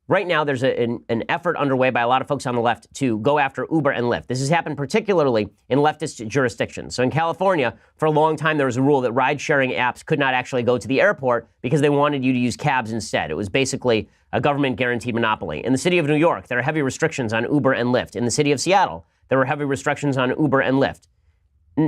right now there's an effort underway by a lot of folks on the left to go after Uber and Lyft. This has happened particularly in leftist jurisdictions. So in California, for a long time, there was a rule that ride-sharing apps could not actually go to the airport because they wanted you to use cabs instead. It was basically a government-guaranteed monopoly. In the city of New York, there are heavy restrictions on Uber and Lyft. In the city of Seattle, there were heavy restrictions on Uber and Lyft.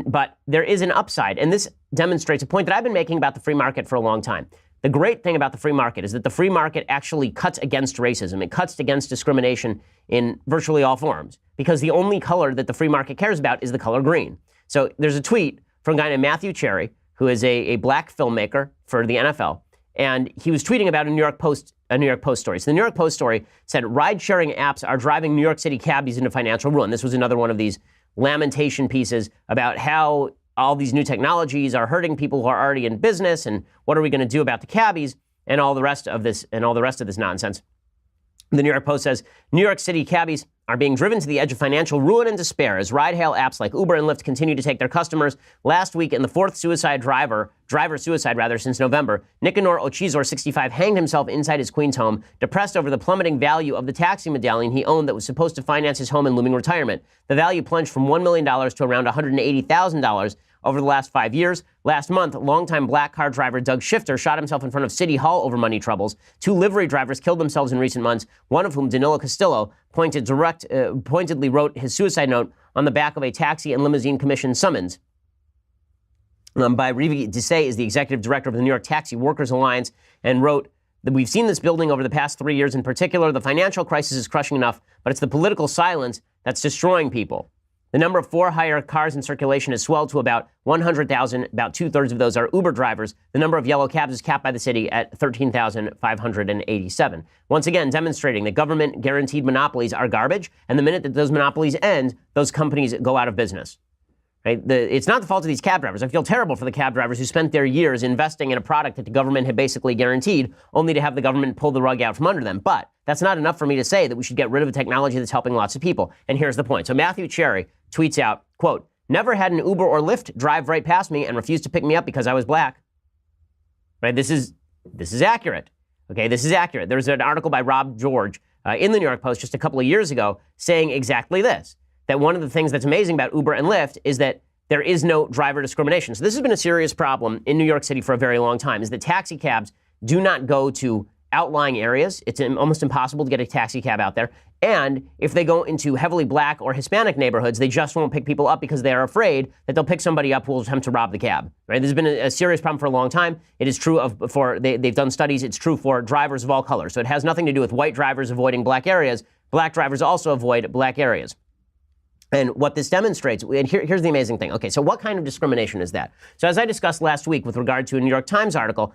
But there is an upside, and this demonstrates a point that I've been making about the free market for a long time. The great thing about the free market is that the free market actually cuts against racism. It cuts against discrimination in virtually all forms, because the only color that the free market cares about is the color green. So there's a tweet from a guy named Matthew Cherry, who is a black filmmaker for the NFL, and he was tweeting about a New York Post story. So the New York Post story said, ride-sharing apps are driving New York City cabbies into financial ruin. This was another one of these lamentation pieces about how all these new technologies are hurting people who are already in business, and what are we going to do about the cabbies and all the rest of this nonsense. The New York Post says, New York City cabbies are being driven to the edge of financial ruin and despair as ride-hail apps like Uber and Lyft continue to take their customers. Last week, in the fourth driver suicide since November, Nicanor Ochizor, 65, hanged himself inside his Queens home, depressed over the plummeting value of the taxi medallion he owned that was supposed to finance his home and looming retirement. The value plunged from $1 million to around $180,000 over the last 5 years. Last month, longtime black car driver Doug Shifter shot himself in front of City Hall over money troubles. 2 livery drivers killed themselves in recent months, one of whom, Danilo Castillo, pointedly wrote his suicide note on the back of a taxi and limousine commission summons. By Rivi Desai is the executive director of the New York Taxi Workers Alliance, and wrote that we've seen this building over the past 3 years in particular. The financial crisis is crushing enough, but it's the political silence that's destroying people. The number of for-hire cars in circulation has swelled to about 100,000. About 2/3 of those are Uber drivers. The number of yellow cabs is capped by the city at 13,587. Once again, demonstrating that government-guaranteed monopolies are garbage, and the minute that those monopolies end, those companies go out of business. Right? It's not the fault of these cab drivers. I feel terrible for the cab drivers who spent their years investing in a product that the government had basically guaranteed, only to have the government pull the rug out from under them. But that's not enough for me to say that we should get rid of a technology that's helping lots of people. And here's the point. So Matthew Cherry tweets out, quote, never had an Uber or Lyft drive right past me and refused to pick me up because I was black. Right? This is accurate. Okay, this is accurate. There's an article by Rob George in the New York Post just a couple of years ago saying exactly this, that one of the things that's amazing about Uber and Lyft is that there is no driver discrimination. So this has been a serious problem in New York City for a very long time, is that taxi cabs do not go to outlying areas. It's almost impossible to get a taxi cab out there. And if they go into heavily black or Hispanic neighborhoods, they just won't pick people up because they are afraid that they'll pick somebody up who will attempt to rob the cab. Right? This has been a serious problem for a long time. It is true they've done studies. It's true for drivers of all colors. So it has nothing to do with white drivers avoiding black areas. Black drivers also avoid black areas. And what this demonstrates, and here's the amazing thing. Okay, so what kind of discrimination is that? So as I discussed last week with regard to a New York Times article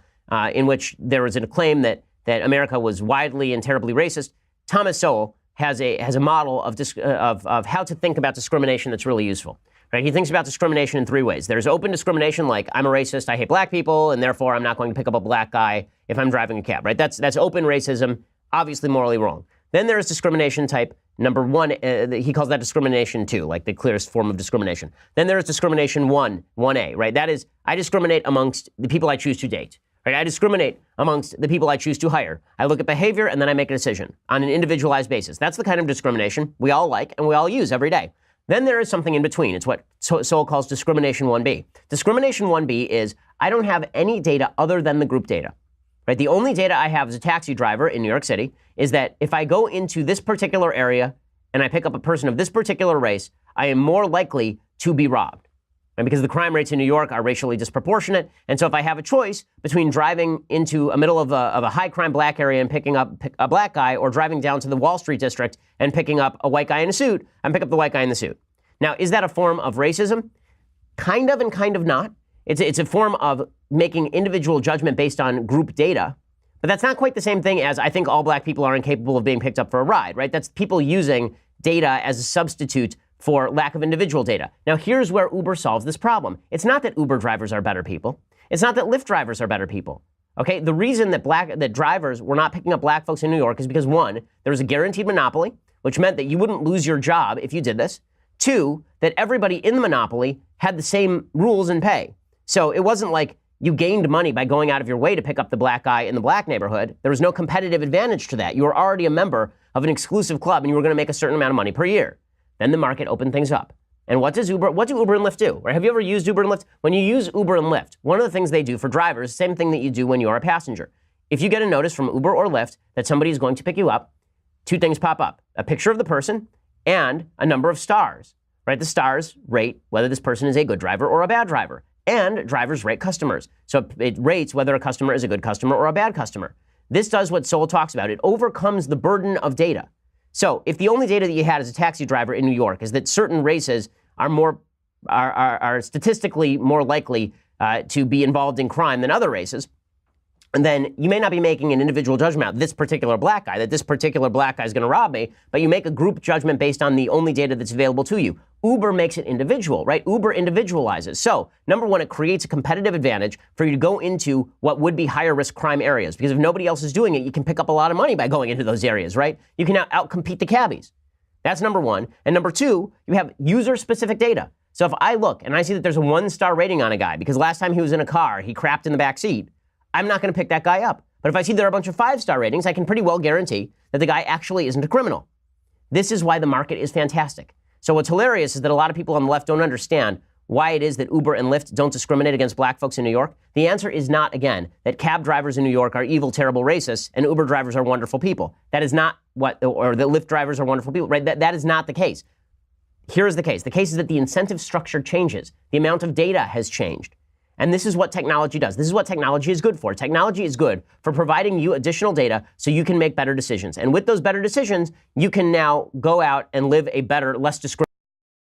in which there was a claim that America was widely and terribly racist, Thomas Sowell has a model of how to think about discrimination that's really useful. Right? He thinks about discrimination in 3 ways. There's open discrimination, like I'm a racist, I hate black people, and therefore I'm not going to pick up a black guy if I'm driving a cab. Right? That's open racism, obviously morally wrong. Then there is discrimination type number 1. He calls that discrimination 2, like the clearest form of discrimination. Then there is discrimination 1A, right? That is, I discriminate amongst the people I choose to date. Right? I discriminate amongst the people I choose to hire. I look at behavior and then I make a decision on an individualized basis. That's the kind of discrimination we all like and we all use every day. Then there is something in between. It's what Sowell calls discrimination 1B. Discrimination 1B is I don't have any data other than the group data. Right? The only data I have as a taxi driver in New York City is that if I go into this particular area and I pick up a person of this particular race, I am more likely to be robbed. And because the crime rates in New York are racially disproportionate. And so if I have a choice between driving into a middle of a high crime black area and picking up a black guy, or driving down to the Wall Street district and picking up a white guy in a suit, I'm pick up the white guy in the suit. Now, is that a form of racism? Kind of and kind of not. It's a form of making individual judgment based on group data. But that's not quite the same thing as I think all black people are incapable of being picked up for a ride, right? That's people using data as a substitute for lack of individual data. Now, here's where Uber solves this problem. It's not that Uber drivers are better people. It's not that Lyft drivers are better people. Okay, the reason that drivers were not picking up black folks in New York is because 1, there was a guaranteed monopoly, which meant that you wouldn't lose your job if you did this. 2, that everybody in the monopoly had the same rules and pay. So it wasn't like you gained money by going out of your way to pick up the black guy in the black neighborhood. There was no competitive advantage to that. You were already a member of an exclusive club and you were going to make a certain amount of money per year. Then the market opened things up. And what do Uber and Lyft do? Right? Have you ever used Uber and Lyft? When you use Uber and Lyft, one of the things they do for drivers, same thing that you do when you're a passenger. If you get a notice from Uber or Lyft that somebody is going to pick you up, two things pop up: a picture of the person and a number of stars. Right? The stars rate whether this person is a good driver or a bad driver. And drivers rate customers. So it rates whether a customer is a good customer or a bad customer. This does what Sowell talks about. It overcomes the burden of data. So if the only data that you had as a taxi driver in New York is that certain races are statistically more likely to be involved in crime than other races, and then you may not be making an individual judgment about this particular black guy, that this particular black guy is going to rob me, but you make a group judgment based on the only data that's available to you. Uber makes it individual, right? Uber individualizes. So, number one, it creates a competitive advantage for you to go into what would be higher risk crime areas, because if nobody else is doing it, you can pick up a lot of money by going into those areas, right? You can now outcompete the cabbies. That's number one. And number two, you have user-specific data. So if I look and I see that there's a 1-star rating on a guy because last time he was in a car, he crapped in the back seat, I'm not going to pick that guy up. But if I see there are a bunch of 5-star ratings, I can pretty well guarantee that the guy actually isn't a criminal. This is why the market is fantastic. So what's hilarious is that a lot of people on the left don't understand why it is that Uber and Lyft don't discriminate against black folks in New York. The answer is not, again, that cab drivers in New York are evil, terrible racists and Uber drivers are wonderful people. That is not what, or that Lyft drivers are wonderful people, right? That is not the case. Here is the case. The case is that the incentive structure changes. The amount of data has changed. And this is what technology does. This is what technology is good for. Technology is good for providing you additional data so you can make better decisions. And with those better decisions, you can now go out and live a better, less discriminatory